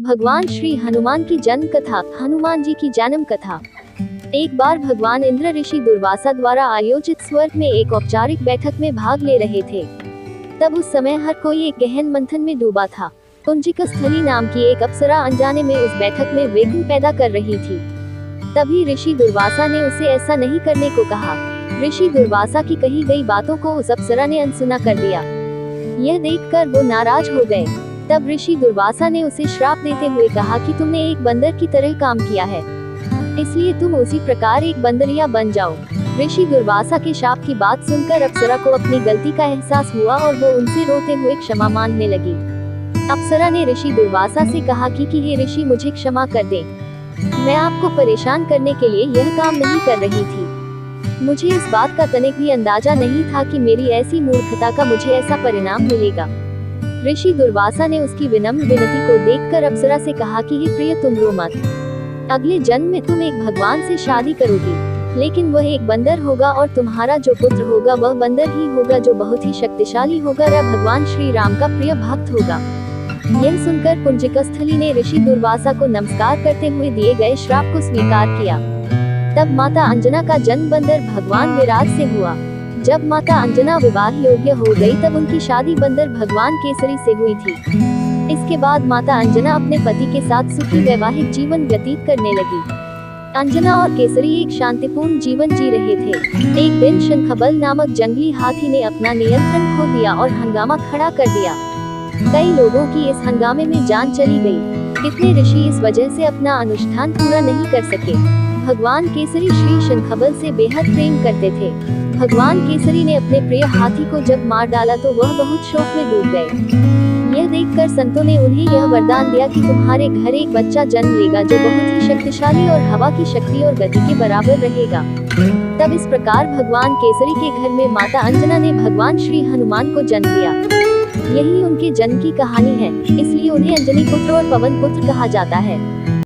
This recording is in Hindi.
भगवान श्री हनुमान की जन्म कथा। हनुमान जी की जन्म कथा। एक बार भगवान इंद्र ऋषि दुर्वासा द्वारा आयोजित स्वर्ग में एक औपचारिक बैठक में भाग ले रहे थे। तब उस समय हर कोई एक गहन मंथन में डूबा था। कुंजिकास्थली नाम की एक अप्सरा अनजाने में उस बैठक में विघ्न पैदा कर रही थी। तभी ऋषि दुर्वासा ने उसे ऐसा नहीं करने को कहा। ऋषि दुर्वासा की कही गई बातों को उस अप्सरा ने अनसुना कर दिया। यह देखकर वो नाराज हो गए। तब ऋषि दुर्वासा ने उसे श्राप देते हुए कहा कि तुमने एक बंदर की तरह काम किया है, इसलिए तुम उसी प्रकार एक बंदरिया बन जाओ। ऋषि दुर्वासा के शाप की बात सुनकर अप्सरा को अपनी गलती का एहसास हुआ और वो उनसे रोते हुए क्षमा मांगने लगी। अप्सरा ने ऋषि दुर्वासा से कहा कि हे ऋषि, मुझे क्षमा कर दे। मैं आपको परेशान करने के लिए यह काम नहीं कर रही थी। मुझे इस बात का तनिक भी अंदाजा नहीं था कि मेरी ऐसी मूर्खता का मुझे ऐसा परिणाम मिलेगा। ऋषि दुर्वासा ने उसकी विनम्र विनती को देखकर अप्सरा से कहा कि हे प्रिय, तुम रो मत। अगले जन्म में तुम एक भगवान से शादी करोगी, लेकिन वह एक बंदर होगा और तुम्हारा जो पुत्र होगा वह बंदर ही होगा, जो बहुत ही शक्तिशाली होगा और भगवान श्री राम का प्रिय भक्त होगा। यह सुनकर कुंजिकास्थली ने ऋषि दुर्वासा को नमस्कार करते हुए दिए गए श्राप को स्वीकार किया। तब माता अंजना का जन्म बंदर भगवान विराट से हुआ। जब माता अंजना विवाह योग्य हो गई तब उनकी शादी बंदर भगवान केसरी से हुई थी। इसके बाद माता अंजना अपने पति के साथ सुखी वैवाहिक जीवन व्यतीत करने लगी। अंजना और केसरी एक शांतिपूर्ण जीवन जी रहे थे। एक दिन शंखबल नामक जंगली हाथी ने अपना नियंत्रण खो दिया और हंगामा खड़ा कर दिया। कई लोगों की इस हंगामे में जान चली गई। कितने ऋषि इस वजह से अपना अनुष्ठान पूरा नहीं कर सके। भगवान केसरी श्री शंखबल से बेहद प्रेम करते थे। भगवान केसरी ने अपने प्रिय हाथी को जब मार डाला तो वह बहुत शोक में डूब गए। यह देखकर संतों ने उन्हें यह वरदान दिया कि तुम्हारे घर एक बच्चा जन्म लेगा जो बहुत ही शक्तिशाली और हवा की शक्ति और गति के बराबर रहेगा। तब इस प्रकार भगवान केसरी के घर में माता अंजना ने भगवान श्री हनुमान को जन्म दिया। यही उनके जन्म की कहानी है, इसलिए उन्हें अंजनी पुत्र और पवन पुत्र कहा जाता है।